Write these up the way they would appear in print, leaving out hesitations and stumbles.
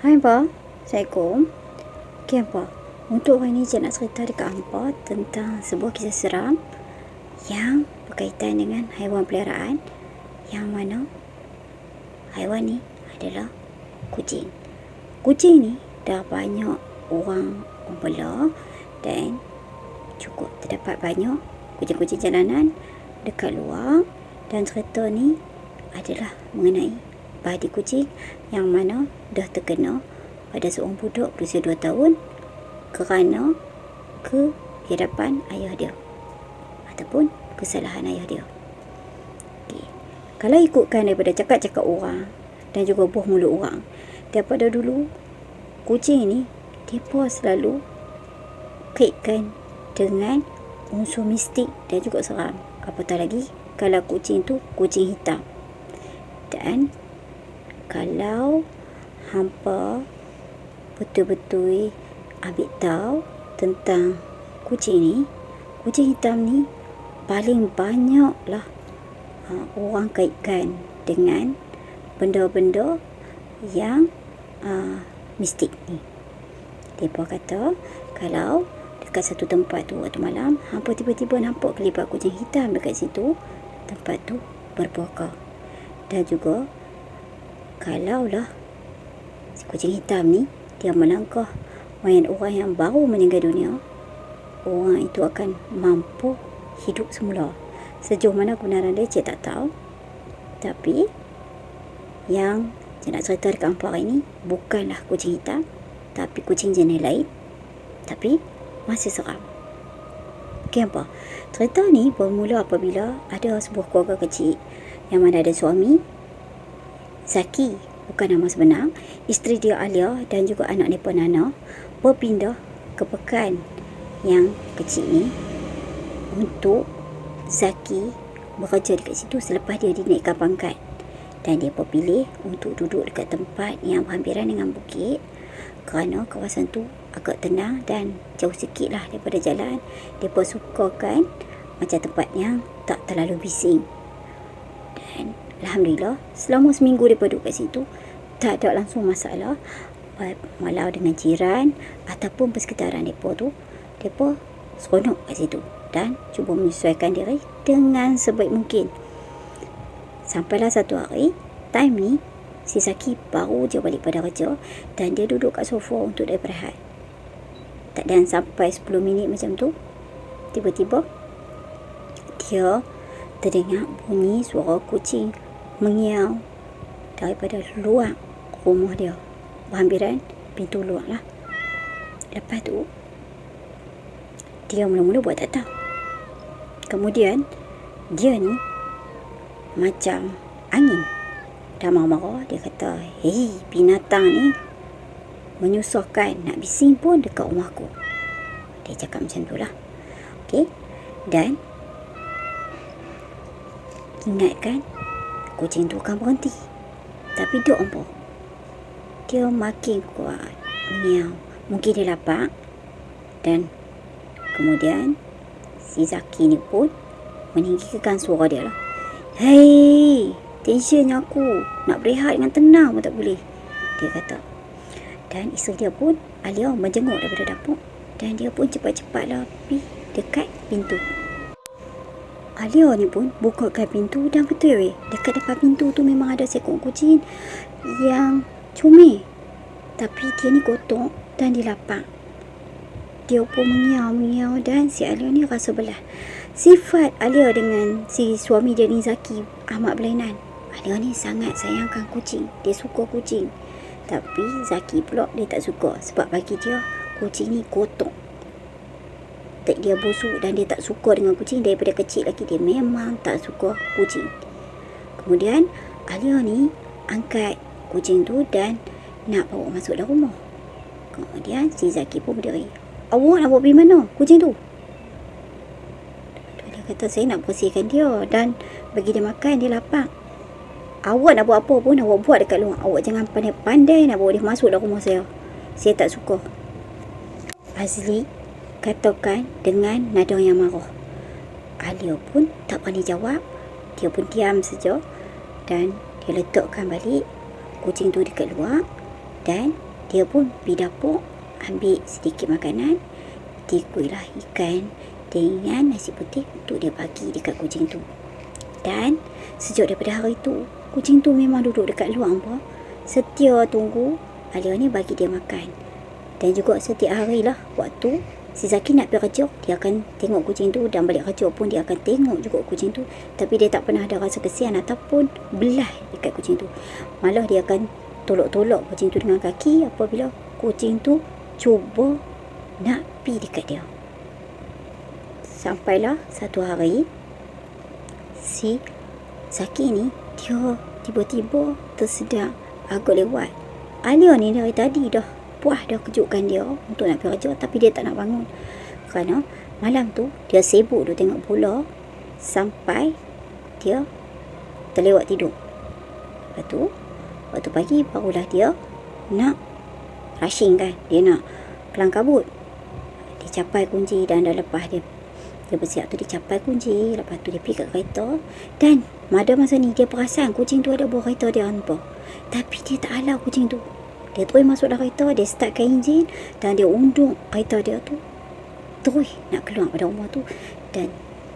Hai Abah, Assalamualaikum. Okey Abah, untuk hari ni saya nak cerita dekat Abah tentang sebuah kisah seram yang berkaitan dengan haiwan peliharaan, yang mana haiwan ni adalah kucing. Kucing ni dah banyak orang bela dan cukup terdapat banyak kucing-kucing jalanan dekat luar, dan cerita ni adalah mengenai bahadi kucing yang mana dah terkena pada seorang budak berusia 2 tahun kerana kehidapan ayah dia ataupun kesalahan ayah dia. Okay. Kalau ikutkan daripada cakap-cakap orang dan juga buah mulut orang, daripada dulu kucing ni mereka selalu kaitkan dengan unsur mistik dan juga seram. Apatah lagi kalau kucing tu kucing hitam. Dan kalau hampa betul-betul ambil tahu tentang kucing hitam ni paling banyaklah orang kaitkan dengan benda-benda yang mistik ni. Mereka kata kalau dekat satu tempat tu waktu malam, hampa tiba-tiba nampak kelibat kucing hitam dekat situ, tempat tu berpuaka. Dan juga kalaulah si kucing hitam ni dia melangkah mayat orang yang baru meninggal dunia, orang itu akan mampu hidup semula. Sejauh mana kebenaran dia, saya tak tahu. Tapi yang saya nak cerita dekat hampa hari ni bukanlah kucing hitam, tapi kucing jenis lain, tapi masih seram. Okey hampa, cerita ni bermula apabila ada sebuah keluarga kecil yang mana ada suami Zaki, bukan nama sebenar, isteri dia Alia dan juga anak mereka Nana berpindah ke pekan yang kecil ni untuk Zaki bekerja dekat situ selepas dia dinaikkan pangkat. Dan dia pilih untuk duduk dekat tempat yang berhampiran dengan bukit kerana kawasan tu agak tenang dan jauh sikit lah daripada jalan. Dia sukakan macam tempat yang tak terlalu bising. Dan alhamdulillah selama seminggu dia duduk kat situ tak ada langsung masalah, walau dengan jiran ataupun persekitaran mereka tu. Mereka seronok kat situ dan cuba menyesuaikan diri dengan sebaik mungkin. Sampailah satu hari, time ni si Zaki baru je balik pada kerja dan dia duduk kat sofa untuk dia berehat. Tak dan sampai 10 minit macam tu, tiba-tiba dia terdengar bunyi suara kucing mengiau daripada luar rumah dia, berhampiran pintu luar lah. Lepas tu dia mula-mula buat tak tahu. Kemudian dia ni macam angin, dah marah-marah. Dia kata, hei, binatang ni menyusahkan, nak bising pun dekat rumah aku. Dia cakap macam tu lah. Okay. Dan ingatkan kucing tu akan berhenti, tapi dia apa? Dia makin kuat mengiau. Mungkin dia lapar. Dan kemudian si Zaki ni pun meninggikan suara dia lah. Hei, tensionnya aku, nak berehat dengan tenang pun tak boleh, dia kata. Dan isteri dia pun, Alia, menjenguk daripada dapur. Dan dia pun cepat-cepatlah pergi dekat pintu. Alia ni pun bukakan pintu dan betul dekat depan pintu tu memang ada seekor kucing yang comel. Tapi dia ni kotor dan dia lapar. Dia pun mengiau-mengiau dan si Alia ni rasa belah. Sifat Alia dengan si suami dia ni Zaki amat berlainan. Alia ni sangat sayangkan kucing, dia suka kucing. Tapi Zaki pula dia tak suka sebab bagi dia kucing ni kotor. Dia busuk dan dia tak suka dengan kucing. Daripada kecil lagi dia memang tak suka kucing. Kemudian Alia ni angkat kucing tu dan nak bawa masuk dalam rumah. Kemudian si Zaki pun berdiri. Awak nak bawa pergi mana kucing tu? Dia kata, saya nak bersihkan dia dan bagi dia makan, dia lapar. Awak nak buat apa pun awak buat dekat luar. Awak jangan pandai-pandai nak bawa dia masuk dalam rumah saya. Saya tak suka. Azli katakan dengan nada yang marah. Alia pun tak berani jawab. Dia pun diam saja dan dia letakkan balik kucing tu dekat luar dan dia pun pergi dapur, ambil sedikit makanan, tikuilah ikan dengan nasi putih untuk dia bagi dekat kucing tu. Dan sejak daripada hari tu, kucing tu memang duduk dekat luar apa, setia tunggu Alia ni bagi dia makan. Dan juga setiap hari lah, waktu si Zaki nak pergi kerja, dia akan tengok kucing tu, dan balik kerja pun dia akan tengok juga kucing tu. Tapi dia tak pernah ada rasa kesian ataupun belah dekat kucing tu. Malah dia akan tolak-tolak kucing tu dengan kaki apabila kucing tu cuba nak pi dekat dia. Sampailah satu hari, si Zaki ni dia tiba-tiba tersedar agak lewat. Alia ni dari tadi dah puas dah kejutkan dia untuk nak pergi kerja, tapi dia tak nak bangun kerana malam tu dia sibuk dia tengok bola sampai dia terlewat tidur. Lepas tu waktu pagi barulah dia nak rushing kan, dia nak kelang kabut. Dia capai kunci dan dah lepas dia bersiap tu, dia capai kunci. Lepas tu dia pergi kat kereta, dan pada masa ni dia perasan kucing tu ada bawa kereta dia hampa. Tapi dia tak halau kucing tu. Dia terus masuk dalam kereta, dia startkan enjin dan dia undung kereta dia tu terus nak keluar pada rumah tu. Dan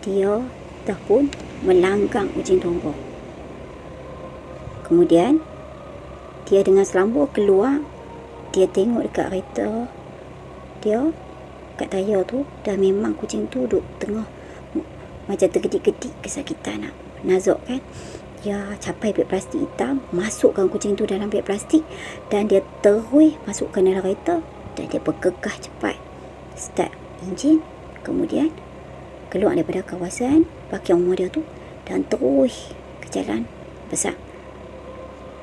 dia dah pun melanggang kucing tu hampa. Kemudian dia dengan selambur keluar, dia tengok dekat kereta dia, kat tayar tu dah memang kucing tu duduk tengah macam tergedik-gedik kesakitan nak nazak kan. Dia capai beg plastik hitam, masukkan kucing tu dalam beg plastik, dan dia terus masukkan dalam kereta, dan dia bergegas cepat start enjin. Kemudian keluar daripada kawasan parking rumah dia tu dan terus ke jalan besar.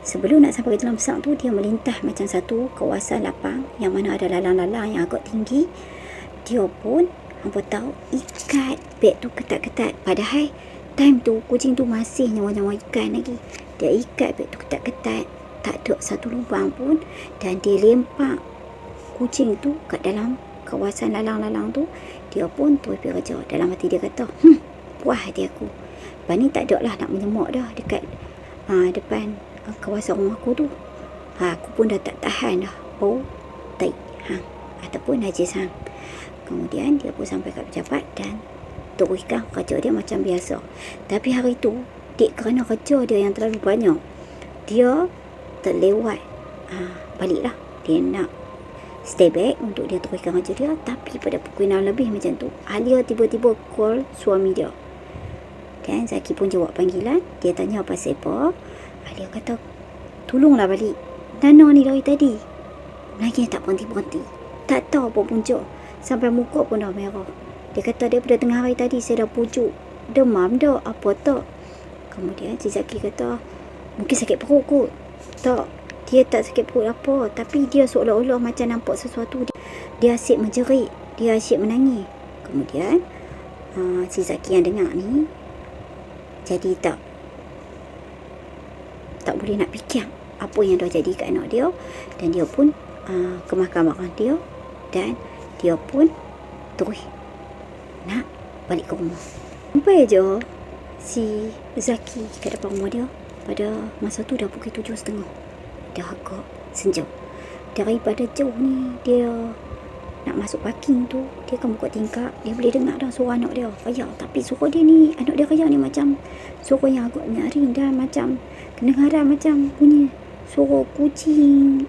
Sebelum nak sampai ke jalan besar tu, dia melintas macam satu kawasan lapang yang mana ada lalang-lalang yang agak tinggi. Dia pun hampa tahu ikat beg tu ketat-ketat. Padahal time tu kucing tu masih nyawa-nyawa ikan lagi. Dia ikat beg tu ketat-ketat, tak ada satu lubang pun, dan dia lempak kucing tu kat dalam kawasan lalang-lalang tu. Dia pun terus pergi kerja. Dalam hati dia kata, puas hati aku. Lepas ni tak ada lah nak menyemak dah dekat depan kawasan rumah aku tu. Aku pun dah tak tahan dah bau tai ataupun najis hang. Kemudian dia pun sampai kat pejabat dan teruskan kerja dia macam biasa. Tapi hari tu, kerana kerja dia yang terlalu banyak, dia terlewat baliklah. Dia nak stay back untuk dia teruskan kerja dia. Tapi pada pukul 6 lebih macam tu, Alia tiba-tiba call suami dia. Dan Zaki pun jawab panggilan. Dia tanya pasal apa. Alia kata, tolonglah balik. Nana ni dari tadi lagi tak berhenti-berhenti, tak tahu apa punca, sampai muka pun dah merah. Dia kata daripada tengah hari tadi saya dah pujuk, demam dah, apa tak. Kemudian si Zaki kata, mungkin sakit perut kot. Tak, dia tak sakit perut apa, tapi dia seolah-olah macam nampak sesuatu. Dia asyik menjerit, dia asyik menangis. Kemudian si Zaki yang dengar ni jadi tak boleh nak fikir apa yang dah jadi kat anak dia. Dan dia pun kemaskan marah dia, dan dia pun terus nak balik ke rumah. Sampai je si Zaki kat depan rumah dia, pada masa tu dah pukul 7.30. Dah agak senja. Daripada jauh ni dia nak masuk parking tu, dia akan buka tingkap, dia boleh dengar dah suara anak dia raya. Tapi suara dia ni, anak dia raya ni macam suara yang agak nyaring, dan macam kedengaran macam bunyi suara kucing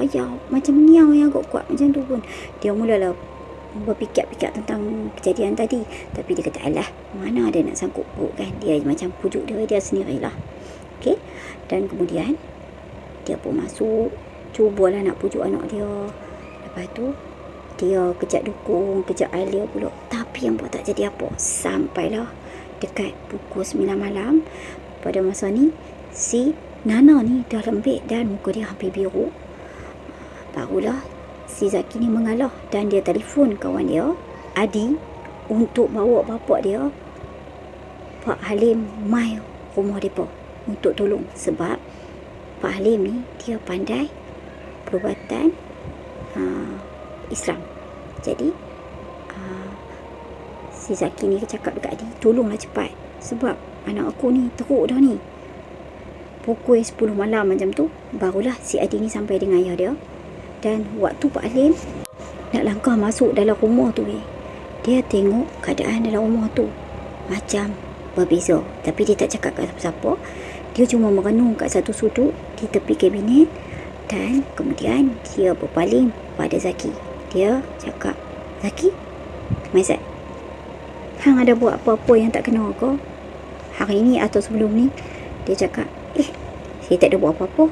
raya, macam miau yang agak kuat macam tu pun. Dia mulalah berfikir-fikir tentang kejadian tadi. Tapi dia kata, alah, mana ada nak sangkut paut kan. Dia macam pujuk dia sendirilah. Okay. Dan kemudian dia pun masuk, cubalah nak pujuk anak dia. Lepas tu dia kejap dukung, kejap Alia pula. Tapi yang buat tak jadi apa. Sampailah dekat pukul 9 malam. Pada masa ni si Nana ni dah lembik dan muka dia hampir biru. Barulah si Zaki ni mengalah, dan dia telefon kawan dia, Adi, untuk bawa bapak dia, Pak Halim, mai rumah mereka untuk tolong. Sebab Pak Halim ni dia pandai perubatan Islam. Jadi si Zaki ni cakap dekat Adi, tolonglah cepat, sebab anak aku ni teruk dah ni. Pukul 10 malam macam tu, barulah si Adi ni sampai dengan ayah dia. Dan waktu Pak Halim nak langkah masuk dalam rumah tu, dia tengok keadaan dalam rumah tu macam berbeza. Tapi dia tak cakap kat siapa-siapa. Dia cuma merenung kat satu sudut di tepi kabinet. Dan kemudian dia berpaling pada Zaki. Dia cakap, Zaki, Maizat, hang ada buat apa-apa yang tak kena ke hari ni atau sebelum ni? Dia cakap, saya tak ada buat apa-apa.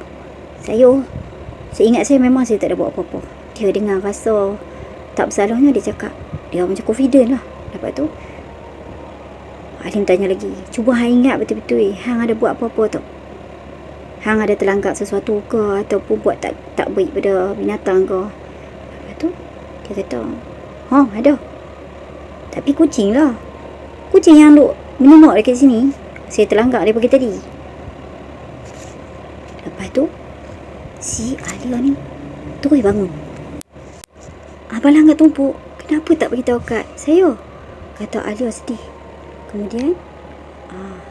Seingat saya memang saya tak ada buat apa-apa. Dia dengar rasa tak bersalahnya, dia cakap, dia macam confident lah. Lepas tu Halim tanya lagi, cuba hang ingat betul-betul, hang ada buat apa-apa tak? Hang ada terlanggar sesuatu ke, ataupun buat tak baik pada binatang ke? Lepas tu dia kata, ada. Tapi kucing lah. Kucing yang duk menengok dekat sini, saya terlanggar dia pagi tadi. Lepas tu si Alia ni terus bangun. Abang langgar tumpuk, kenapa tak beritahu kat saya? Kata Alia sedih. Kemudian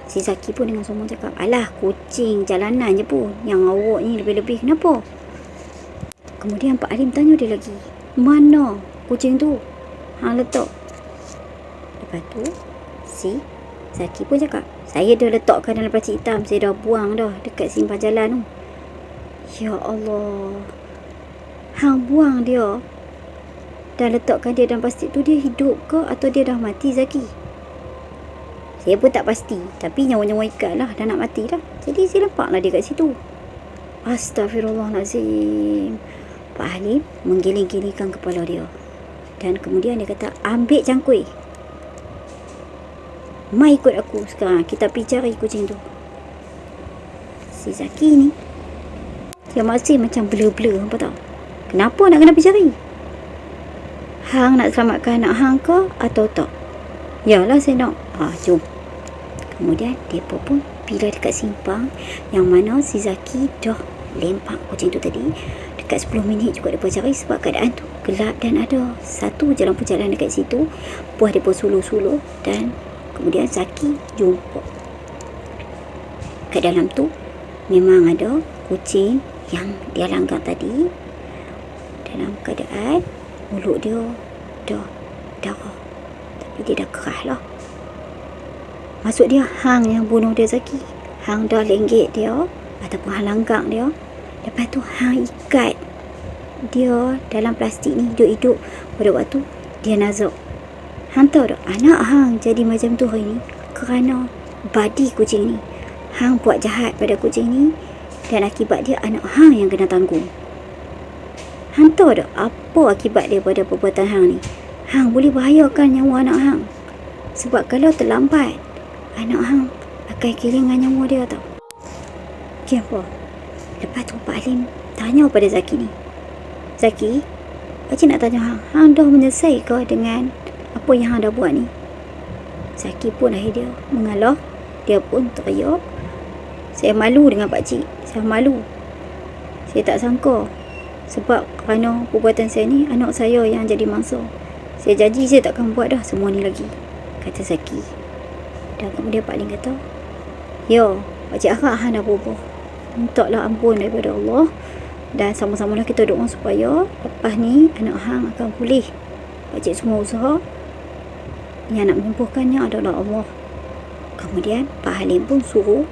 si Zaki pun dengan sombong cakap, alah, kucing jalanan je pun, yang awak ni lebih-lebih kenapa? Kemudian Pak Halim tanya dia lagi, mana kucing tu hang letak? Lepas tu si Zaki pun cakap, saya dah letakkan dalam plastik hitam, saya dah buang dah dekat simpang jalan tu. Ya Allah, hang buang dia dan letakkan dia dalam plastik tu, dia hidup ke atau dia dah mati, Zaki? Saya pun tak pasti, tapi nyawa-nyawa ikat lah, dah nak mati dah. Jadi saya lempaklah dia kat situ. Astaghfirullahalazim. Pak Halim menggiling-gilingkan kepala dia. Dan kemudian dia kata, ambil cangkui, mai ikut aku sekarang, kita pergi cari kucing tu. Si Zaki ni, dia masih macam blur-blur, apa tau? Kenapa nak kena pergi cari? Hang nak selamatkan anak hang ke atau tak? Yalah, saya nak. Jom. Kemudian mereka pun pergi dekat simpang yang mana si Zaki dah lempak kucing tu tadi. Dekat 10 minit juga mereka cari sebab keadaan tu gelap dan ada satu jalan perjalanan dekat situ. Buah mereka suluh-suluh dan kemudian Zaki jumpa. Kat dalam tu memang ada kucing yang dia langgar tadi. Dalam keadaan mulut dia dah darah, tapi dia dah kerah lah. Maksud dia, hang yang bunuh dia, Zaki. Hang dah lenggek dia ataupun hang langgar dia. Lepas tu hang ikat dia dalam plastik ni hidup-hidup. Pada waktu dia nazak. Hang tahu tak, anak hang jadi macam tu hari ni kerana badi kucing ni. Hang buat jahat pada kucing ni dan akibat dia anak hang yang kena tanggung. Hang tahu tak apa akibat dia pada perbuatan hang ni? Hang boleh bahayakan nyawa anak hang. Sebab kalau terlambat, anak hang akan kehilangan nyawa dia tau. Okay, apa? Lepas tu Pak Halim tanya pada Zaki ni, Zaki, Pakcik nak tanya hang dah menyelesai ke dengan apa yang hang dah buat ni? Zaki pun akhir dia mengalah. Dia pun teriak, saya malu dengan Pakcik, saya malu. Saya tak sangka sebab kerana perbuatan saya ni, anak saya yang jadi mangsa. Saya janji saya takkan buat dah semua ni lagi, kata Zaki. Dan kemudian Pak Halim kata, ya, Pakcik harap hang dah berubah. Mintalah ampun daripada Allah. Dan sama-sama lah kita doa supaya lepas ni anak hang akan pulih. Pakcik semua usaha, yang nak menyembuhkannya adalah Allah. Kemudian Pak Halim pun suruh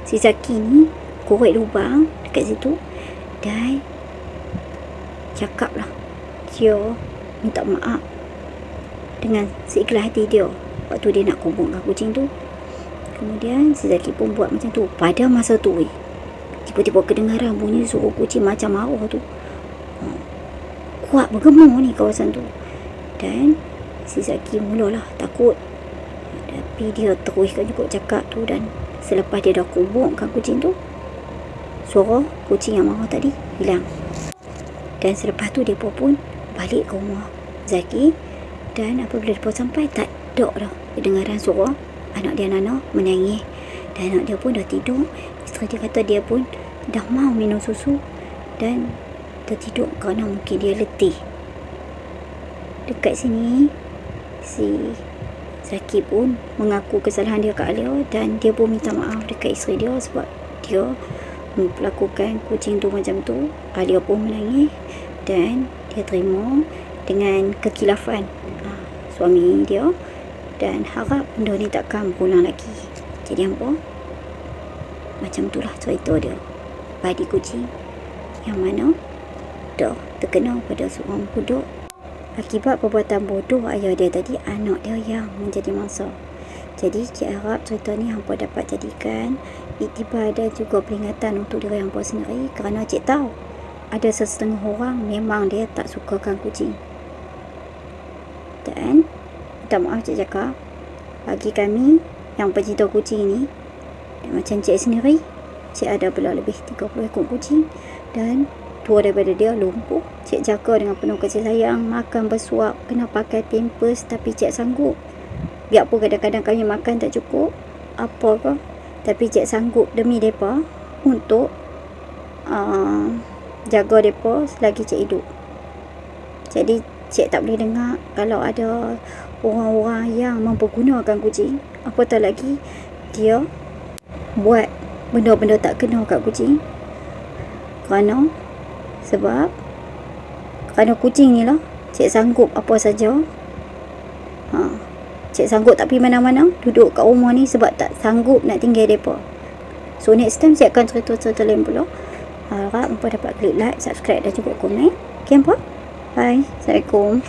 si Zaki ni korek lubang dekat situ dan cakap lah, dia minta maaf dengan seikhlas hati dia waktu dia nak kuburkan kucing tu. Kemudian si Zaki pun buat macam tu. Pada masa tu tiba-tiba kedengaran bunyi suara kucing macam marah tu. Kuat bergema ni kawasan tu. Dan si Zaki mulalah takut. Tapi dia teruskan juga cakap tu. Dan selepas dia dah kuburkan kucing tu, suara kucing yang marah tadi hilang. Dan selepas tu dia pun balik ke rumah Zaki. Dan apabila dia sampai, tak ada dah kedengaran suara anak dia Nana menangis. Dan anak dia pun dah tidur. Isteri dia kata dia pun dah mau minum susu dan tertidur kerana mungkin dia letih. Dekat sini si Zaki pun mengaku kesalahan dia kat Alia dan dia pun minta maaf dekat isteri dia sebab dia melakukan kucing tu macam tu. Alia pun menangis dan dia terima dengan kekhilafan suami dia dan harap benda ni takkan berulang lagi. Jadi hampa, macam itulah cerita dia padi kucing yang mana dah terkena pada seorang budak akibat perbuatan bodoh ayah dia tadi, anak dia yang menjadi mangsa. Jadi cik harap cerita ni hampa dapat jadikan iktibar dan juga peringatan untuk diri hampa sendiri, kerana cik tahu ada sesetengah orang memang dia tak sukakan kucing. Dan minta maaf cik cakap, bagi kami yang pencinta kucing ni, dan macam cik sendiri, cik ada pula lebih 30 ekor kucing dan dua daripada dia lumpuh. Cik jaga dengan penuh kasih sayang, makan bersuap, kena pakai pampers, tapi cik sanggup. Biarpun kadang-kadang kami makan tak cukup apa ke, tapi cik sanggup demi mereka untuk jaga mereka selagi cik hidup. Jadi cik tak boleh dengar kalau ada orang-orang yang mempergunakan kucing, apatah lagi dia buat benda-benda tak kena kat kucing. Kerana kucing ni lah cik sanggup apa saja. Cik sanggup tak pergi mana-mana, duduk kat rumah ni sebab tak sanggup nak tinggal mereka. So next time cik akan cerita-cerita lain pula. Harap hampa dapat klik like, subscribe dan juga komen. Okay hampa? Bye. Assalamualaikum.